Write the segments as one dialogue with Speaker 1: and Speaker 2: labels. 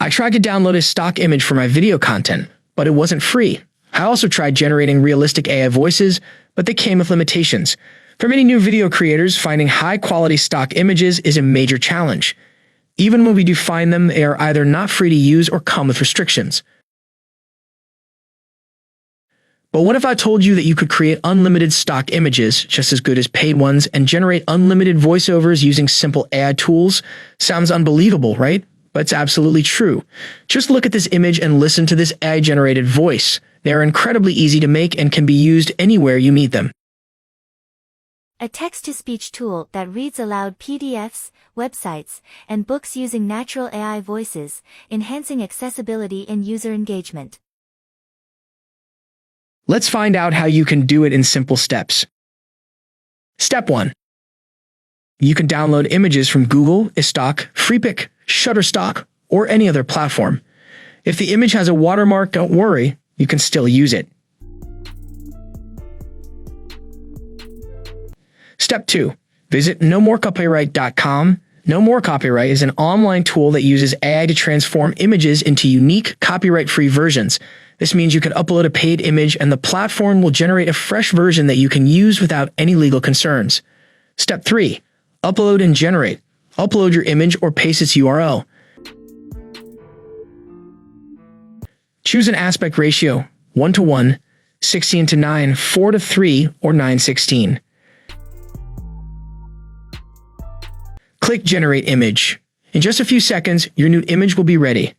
Speaker 1: I tried to download a stock image for my video content, but it wasn't free. I also tried generating realistic AI voices, but they came with limitations. For many new video creators, finding high-quality stock images is a major challenge. Even when we do find them, they are either not free to use or come with restrictions. But what if I told you that you could create unlimited stock images, just as good as paid ones, and generate unlimited voiceovers using simple AI tools? Sounds unbelievable, right? But it's absolutely true. Just look at this image and listen to this AI-generated voice. They are incredibly easy to make and can be used anywhere you meet them.
Speaker 2: A text-to-speech tool that reads aloud PDFs, websites, and books using natural AI voices, enhancing accessibility and user engagement.
Speaker 1: Let's find out how you can do it in simple steps. Step 1. You can download images from Google, iStock, Freepik, Shutterstock, or any other platform. If the image has a watermark, don't worry, you can still use it. Step 2. Visit nommorecopyright.com. No More Copyright is an online tool that uses AI to transform images into unique, copyright-free versions. This means you can upload a paid image and the platform will generate a fresh version that you can use without any legal concerns. Step 3. Upload and generate. Upload your image or paste its URL. Choose an aspect ratio, 1:1, 16:9, 4:3, or 9:16. Click Generate Image. In just a few seconds, your new image will be ready.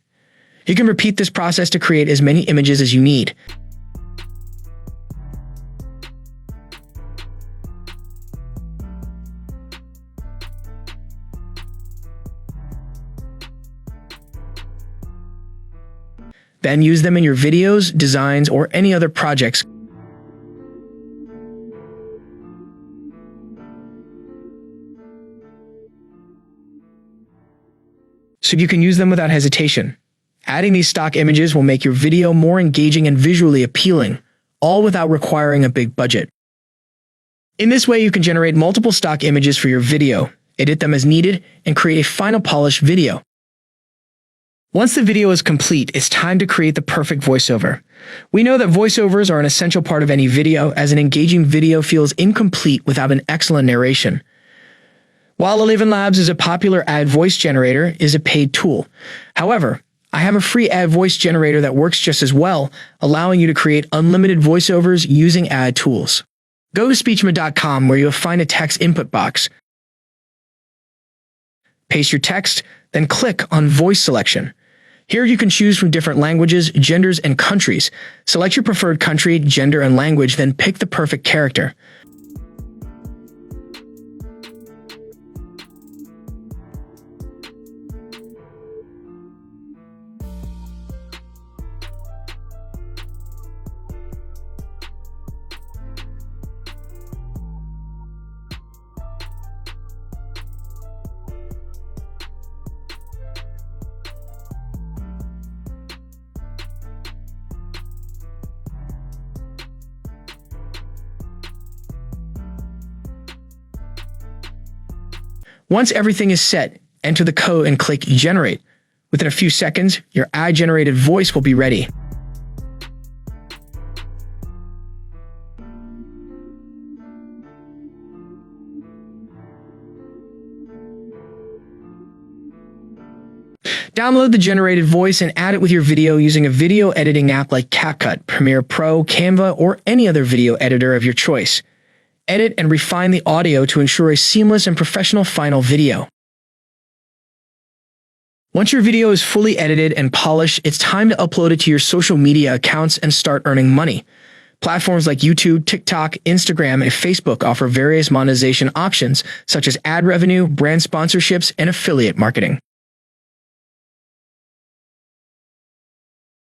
Speaker 1: You can repeat this process to create as many images as you need. Then use them in your videos, designs, or any other projects. So you can use them without hesitation. Adding these stock images will make your video more engaging and visually appealing, all without requiring a big budget. In this way, you can generate multiple stock images for your video, edit them as needed, and create a final polished video. Once the video is complete, it's time to create the perfect voiceover. We know that voiceovers are an essential part of any video, as an engaging video feels incomplete without an excellent narration. While Eleven Labs is a popular ad voice generator, it is a paid tool. However, I have a free ad voice generator that works just as well, allowing you to create unlimited voiceovers using ad tools. Go to speechma.com where you'll find a text input box. Paste your text, then click on Voice Selection. Here you can choose from different languages, genders, and countries. Select your preferred country, gender, and language, then pick the perfect character. Once everything is set, enter the code and click Generate. Within a few seconds, your AI-generated voice will be ready. Download the generated voice and add it with your video using a video editing app like CapCut, Premiere Pro, Canva, or any other video editor of your choice. Edit and refine the audio to ensure a seamless and professional final video. Once your video is fully edited and polished, it's time to upload it to your social media accounts and start earning money. Platforms like YouTube, TikTok, Instagram, and Facebook offer various monetization options such as ad revenue, brand sponsorships, and affiliate marketing.